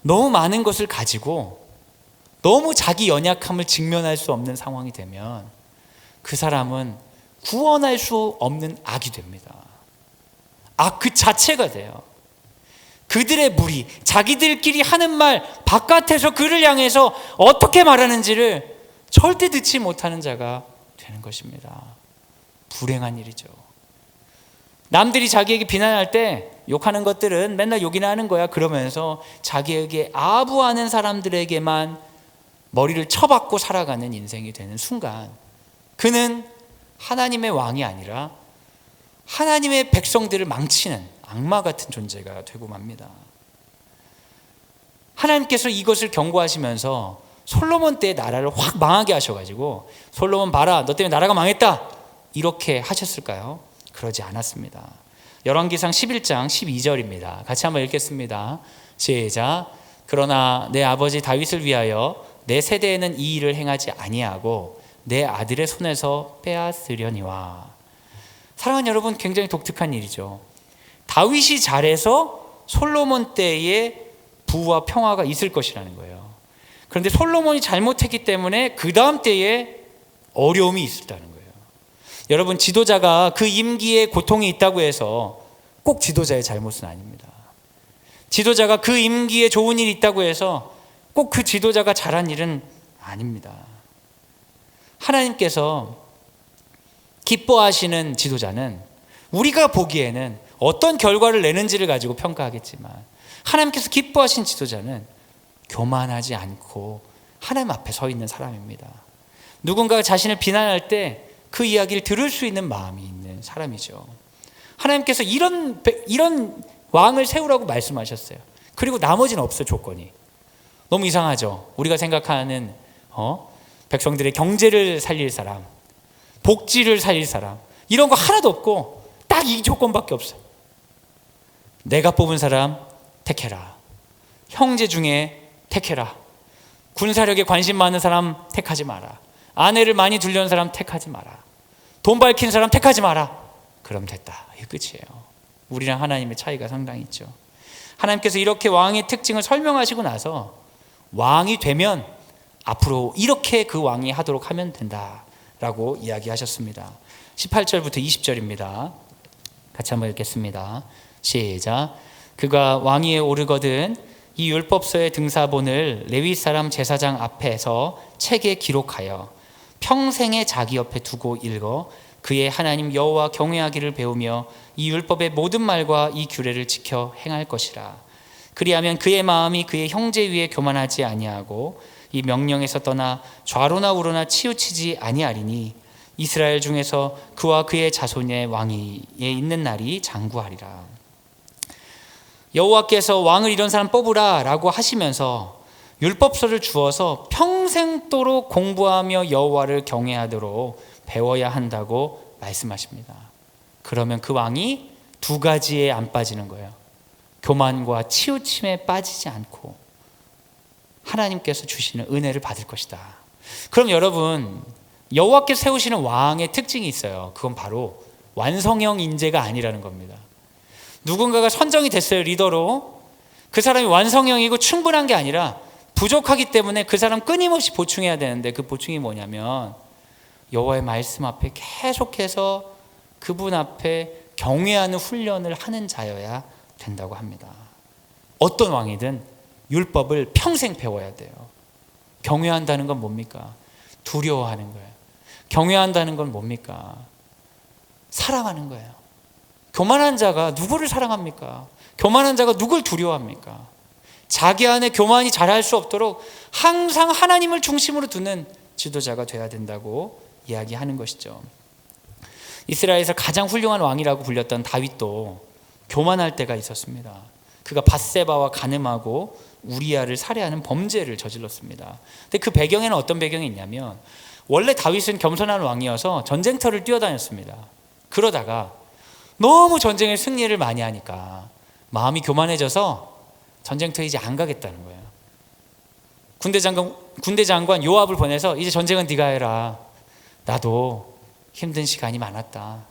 너무 많은 것을 가지고 너무 자기 연약함을 직면할 수 없는 상황이 되면 그 사람은 구원할 수 없는 악이 됩니다. 악 그 자체가 돼요. 그들의 무리, 자기들끼리 하는 말 바깥에서 그를 향해서 어떻게 말하는지를 절대 듣지 못하는 자가 되는 것입니다. 불행한 일이죠. 남들이 자기에게 비난할 때 욕하는 것들은 맨날 욕이나 하는 거야 그러면서 자기에게 아부하는 사람들에게만 머리를 쳐박고 살아가는 인생이 되는 순간 그는 하나님의 왕이 아니라 하나님의 백성들을 망치는 악마 같은 존재가 되고 맙니다. 하나님께서 이것을 경고하시면서 솔로몬 때의 나라를 확 망하게 하셔가지고 솔로몬 봐라 너 때문에 나라가 망했다 이렇게 하셨을까요? 그러지 않았습니다. 열왕기상 11장 12절입니다. 같이 한번 읽겠습니다. 시작. 그러나 내 아버지 다윗을 위하여 내 세대에는 이 일을 행하지 아니하고 내 아들의 손에서 빼앗으려니와. 사랑하는 여러분, 굉장히 독특한 일이죠. 다윗이 잘해서 솔로몬 때에 부와 평화가 있을 것이라는 거예요. 그런데 솔로몬이 잘못했기 때문에 그 다음 때에 어려움이 있었다는 거예요. 여러분, 지도자가 그 임기에 고통이 있다고 해서 꼭 지도자의 잘못은 아닙니다. 지도자가 그 임기에 좋은 일이 있다고 해서 꼭 그 지도자가 잘한 일은 아닙니다. 하나님께서 기뻐하시는 지도자는 우리가 보기에는 어떤 결과를 내는지를 가지고 평가하겠지만 하나님께서 기뻐하신 지도자는 교만하지 않고 하나님 앞에 서 있는 사람입니다. 누군가가 자신을 비난할 때 그 이야기를 들을 수 있는 마음이 있는 사람이죠. 하나님께서 이런 왕을 세우라고 말씀하셨어요. 그리고 나머지는 없어요. 조건이 너무 이상하죠. 우리가 생각하는 백성들의 경제를 살릴 사람, 복지를 살릴 사람, 이런 거 하나도 없고 딱 이 조건밖에 없어요. 내가 뽑은 사람 택해라. 형제 중에 택해라. 군사력에 관심 많은 사람 택하지 마라. 아내를 많이 둘려는 사람 택하지 마라. 돈 밝힌 사람 택하지 마라. 그럼 됐다. 이게 끝이에요. 우리랑 하나님의 차이가 상당히 있죠. 하나님께서 이렇게 왕의 특징을 설명하시고 나서 왕이 되면 앞으로 이렇게 그 왕이 하도록 하면 된다라고 이야기하셨습니다. 18절부터 20절입니다. 같이 한번 읽겠습니다. 시작. 그가 왕위에 오르거든 이 율법서의 등사본을 레위 사람 제사장 앞에서 책에 기록하여 평생에 자기 옆에 두고 읽어 그의 하나님 여호와 경외하기를 배우며 이 율법의 모든 말과 이 규례를 지켜 행할 것이라. 그리하면 그의 마음이 그의 형제 위에 교만하지 아니하고 이 명령에서 떠나 좌로나 우로나 치우치지 아니하리니 이스라엘 중에서 그와 그의 자손의 왕위에 있는 날이 장구하리라. 여호와께서 왕을 이런 사람 뽑으라 라고 하시면서 율법서를 주어서 평생도록 공부하며 여호와를 경외하도록 배워야 한다고 말씀하십니다. 그러면 그 왕이 두 가지에 안 빠지는 거예요. 교만과 치우침에 빠지지 않고 하나님께서 주시는 은혜를 받을 것이다. 그럼 여러분, 여호와께서 세우시는 왕의 특징이 있어요. 그건 바로 완성형 인재가 아니라는 겁니다. 누군가가 선정이 됐어요, 리더로. 그 사람이 완성형이고 충분한 게 아니라 부족하기 때문에 그 사람 끊임없이 보충해야 되는데, 그 보충이 뭐냐면 여호와의 말씀 앞에 계속해서 그분 앞에 경외하는 훈련을 하는 자여야 된다고 합니다. 어떤 왕이든 율법을 평생 배워야 돼요. 경외한다는 건 뭡니까? 두려워하는 거예요. 경외한다는 건 뭡니까? 사랑하는 거예요. 교만한 자가 누구를 사랑합니까? 교만한 자가 누굴 두려워합니까? 자기 안에 교만이 자랄 수 없도록 항상 하나님을 중심으로 두는 지도자가 돼야 된다고 이야기하는 것이죠. 이스라엘에서 가장 훌륭한 왕이라고 불렸던 다윗도 교만할 때가 있었습니다. 그가 밧세바와 간음하고 우리아를 살해하는 범죄를 저질렀습니다. 근데 그 배경에는 어떤 배경이 있냐면, 원래 다윗은 겸손한 왕이어서 전쟁터를 뛰어다녔습니다. 그러다가 너무 전쟁에 승리를 많이 하니까 마음이 교만해져서 전쟁터에 이제 안 가겠다는 거예요. 군대 장관 요압을 보내서 이제 전쟁은 네가 해라. 나도 힘든 시간이 많았다.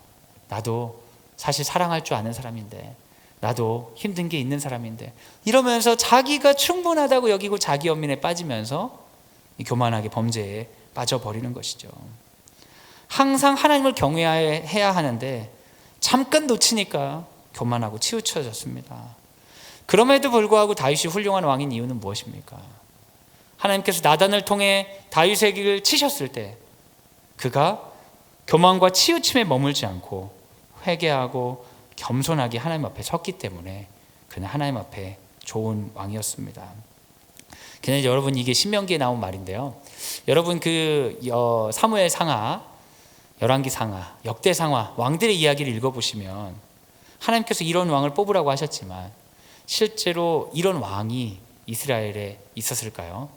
나도 사실 사랑할 줄 아는 사람인데, 나도 힘든 게 있는 사람인데, 이러면서 자기가 충분하다고 여기고 자기 연민에 빠지면서 교만하게 범죄에 빠져버리는 것이죠. 항상 하나님을 경외해야 하는데 잠깐 놓치니까 교만하고 치우쳐졌습니다. 그럼에도 불구하고 다윗이 훌륭한 왕인 이유는 무엇입니까? 하나님께서 나단을 통해 다윗에게 치셨을 때 그가 교만과 치우침에 머물지 않고 회개하고 겸손하게 하나님 앞에 섰기 때문에 그는 하나님 앞에 좋은 왕이었습니다. 그냥 여러분, 이게 신명기에 나온 말인데요. 여러분, 그 사무엘 상하, 열왕기 상하, 역대 상하, 왕들의 이야기를 읽어보시면 하나님께서 이런 왕을 뽑으라고 하셨지만 실제로 이런 왕이 이스라엘에 있었을까요?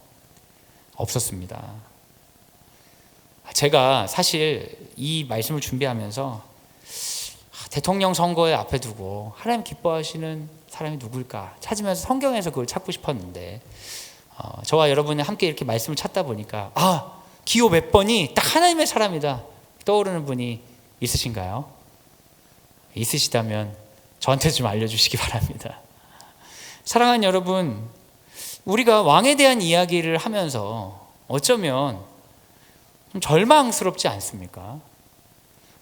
없었습니다. 제가 사실 이 말씀을 준비하면서 대통령 선거에 앞에 두고 하나님 기뻐하시는 사람이 누굴까 찾으면서 성경에서 그걸 찾고 싶었는데, 저와 여러분이 함께 이렇게 말씀을 찾다 보니까 기호 몇 번이 딱 하나님의 사람이다 떠오르는 분이 있으신가요? 있으시다면 저한테 좀 알려주시기 바랍니다. 사랑하는 여러분, 우리가 왕에 대한 이야기를 하면서 어쩌면 좀 절망스럽지 않습니까?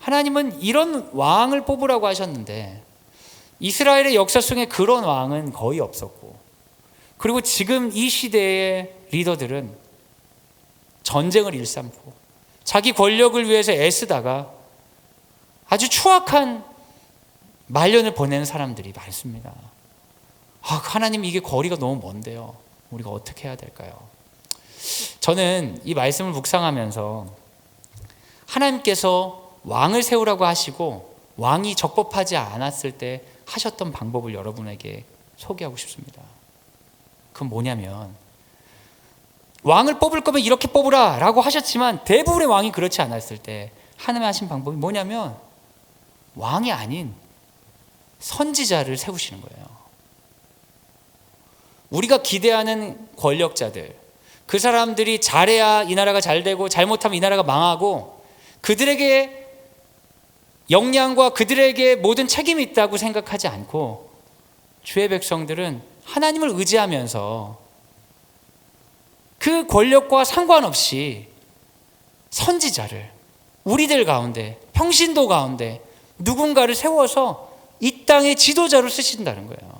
하나님은 이런 왕을 뽑으라고 하셨는데 이스라엘의 역사 속에 그런 왕은 거의 없었고, 그리고 지금 이 시대의 리더들은 전쟁을 일삼고 자기 권력을 위해서 애쓰다가 아주 추악한 말년을 보내는 사람들이 많습니다. 하나님, 이게 거리가 너무 먼데요. 우리가 어떻게 해야 될까요? 저는 이 말씀을 묵상하면서 하나님께서 왕을 세우라고 하시고 왕이 적법하지 않았을 때 하셨던 방법을 여러분에게 소개하고 싶습니다. 그건 뭐냐면, 왕을 뽑을 거면 이렇게 뽑으라 라고 하셨지만 대부분의 왕이 그렇지 않았을 때 하나님이 하신 방법이 뭐냐면 왕이 아닌 선지자를 세우시는 거예요. 우리가 기대하는 권력자들, 그 사람들이 잘해야 이 나라가 잘 되고 잘못하면 이 나라가 망하고 그들에게 역량과 그들에게 모든 책임이 있다고 생각하지 않고, 주의 백성들은 하나님을 의지하면서 그 권력과 상관없이 선지자를 우리들 가운데, 평신도 가운데 누군가를 세워서 이 땅의 지도자로 쓰신다는 거예요.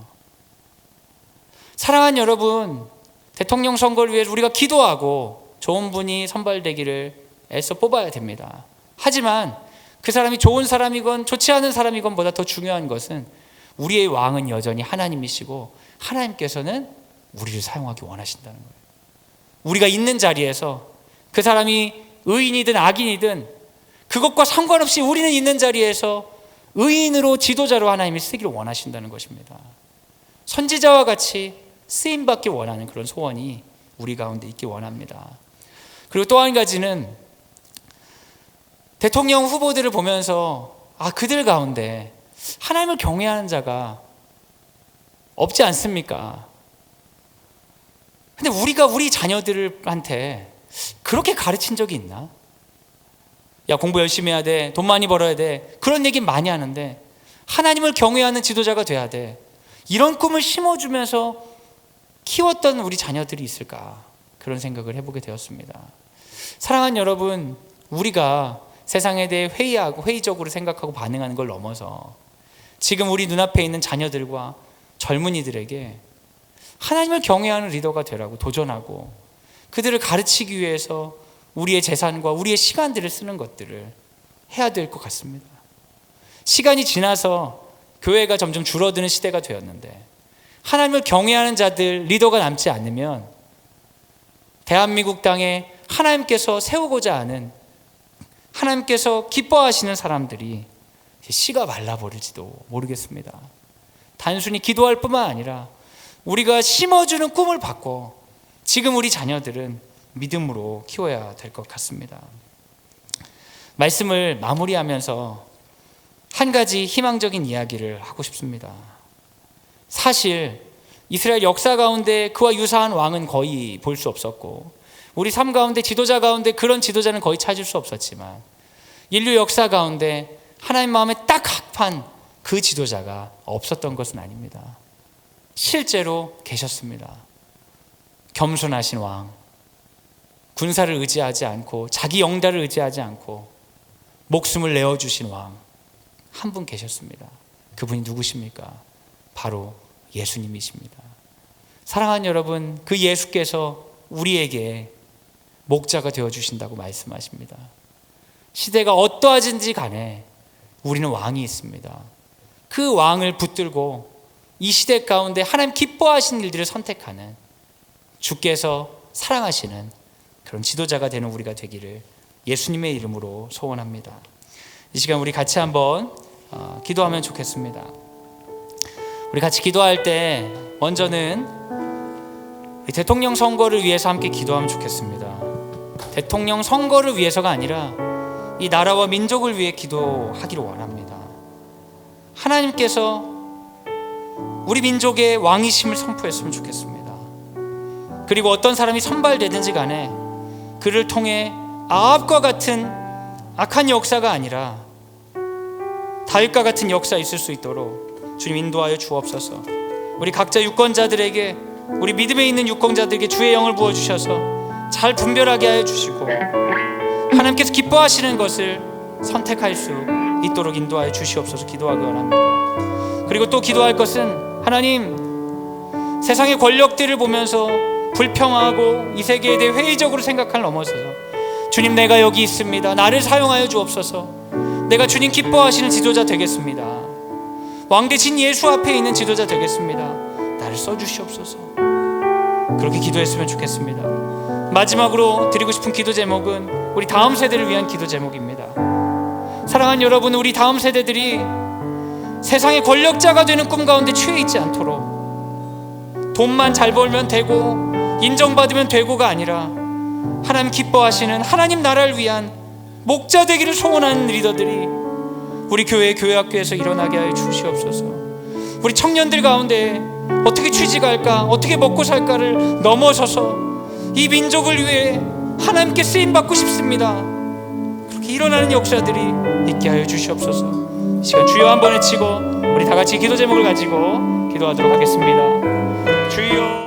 사랑하는 여러분, 대통령 선거를 위해서 우리가 기도하고 좋은 분이 선발되기를 애써 뽑아야 됩니다. 하지만 그 사람이 좋은 사람이건 좋지 않은 사람이건 보다 더 중요한 것은 우리의 왕은 여전히 하나님이시고 하나님께서는 우리를 사용하기 원하신다는 거예요. 우리가 있는 자리에서 그 사람이 의인이든 악인이든 그것과 상관없이 우리는 있는 자리에서 의인으로 지도자로 하나님이 쓰기를 원하신다는 것입니다. 선지자와 같이 쓰임받기 원하는 그런 소원이 우리 가운데 있기 원합니다. 그리고 또 한 가지는 대통령 후보들을 보면서 그들 가운데 하나님을 경외하는 자가 없지 않습니까? 근데 우리가 우리 자녀들한테 그렇게 가르친 적이 있나? 야, 공부 열심히 해야 돼, 돈 많이 벌어야 돼, 그런 얘기 많이 하는데 하나님을 경외하는 지도자가 돼야 돼, 이런 꿈을 심어주면서 키웠던 우리 자녀들이 있을까? 그런 생각을 해보게 되었습니다. 사랑하는 여러분, 우리가 세상에 대해 회의하고 회의적으로 생각하고 반응하는 걸 넘어서 지금 우리 눈앞에 있는 자녀들과 젊은이들에게 하나님을 경외하는 리더가 되라고 도전하고 그들을 가르치기 위해서 우리의 재산과 우리의 시간들을 쓰는 것들을 해야 될 것 같습니다. 시간이 지나서 교회가 점점 줄어드는 시대가 되었는데 하나님을 경외하는 자들, 리더가 남지 않으면 대한민국 땅에 하나님께서 세우고자 하는, 하나님께서 기뻐하시는 사람들이 씨가 말라버릴지도 모르겠습니다. 단순히 기도할 뿐만 아니라 우리가 심어주는 꿈을 바꿔 지금 우리 자녀들은 믿음으로 키워야 될 것 같습니다. 말씀을 마무리하면서 한 가지 희망적인 이야기를 하고 싶습니다. 사실 이스라엘 역사 가운데 그와 유사한 왕은 거의 볼 수 없었고 우리 삶 가운데 지도자 가운데 그런 지도자는 거의 찾을 수 없었지만 인류 역사 가운데 하나님 마음에 딱 합한 그 지도자가 없었던 것은 아닙니다. 실제로 계셨습니다. 겸손하신 왕, 군사를 의지하지 않고 자기 영달을 의지하지 않고 목숨을 내어주신 왕, 한 분 계셨습니다. 그분이 누구십니까? 바로 예수님이십니다. 사랑하는 여러분, 그 예수께서 우리에게 목자가 되어주신다고 말씀하십니다. 시대가 어떠하든지 간에 우리는 왕이 있습니다. 그 왕을 붙들고 이 시대 가운데 하나님 기뻐하시는 일들을 선택하는, 주께서 사랑하시는 그런 지도자가 되는 우리가 되기를 예수님의 이름으로 소원합니다. 이 시간 우리 같이 한번 기도하면 좋겠습니다. 우리 같이 기도할 때 먼저는 대통령 선거를 위해서 함께 기도하면 좋겠습니다. 대통령 선거를 위해서가 아니라 이 나라와 민족을 위해 기도하기를 원합니다. 하나님께서 우리 민족의 왕이심을 선포했으면 좋겠습니다. 그리고 어떤 사람이 선발되든지 간에 그를 통해 아합과 같은 악한 역사가 아니라 다윗과 같은 역사 있을 수 있도록 주님 인도하여 주옵소서. 우리 각자 유권자들에게, 우리 믿음에 있는 유권자들에게 주의 영을 부어주셔서 잘 분별하게 하여 주시고 하나님께서 기뻐하시는 것을 선택할 수 있도록 인도하여 주시옵소서 기도하기 원합니다. 그리고 또 기도할 것은, 하나님, 세상의 권력들을 보면서 불평하고 이 세계에 대해 회의적으로 생각할 넘어서서 주님, 내가 여기 있습니다. 나를 사용하여 주옵소서. 내가 주님 기뻐하시는 지도자 되겠습니다. 왕대신 예수 앞에 있는 지도자 되겠습니다. 나를 써주시옵소서. 그렇게 기도했으면 좋겠습니다. 마지막으로 드리고 싶은 기도 제목은 우리 다음 세대를 위한 기도 제목입니다. 사랑하는 여러분, 우리 다음 세대들이 세상의 권력자가 되는 꿈 가운데 취해 있지 않도록, 돈만 잘 벌면 되고 인정받으면 되고가 아니라 하나님 기뻐하시는 하나님 나라를 위한 목자 되기를 소원하는 리더들이 우리 교회 교회학교에서 일어나게 하여 주시옵소서. 우리 청년들 가운데 어떻게 취직할까, 어떻게 먹고 살까를 넘어서서 이 민족을 위해 하나님께 쓰임받고 싶습니다. 그렇게 일어나는 역사들이 있게 하여 주시옵소서. 이 시간 주여 한번 외치고 우리 다 같이 기도 제목을 가지고 기도하도록 하겠습니다. 주여.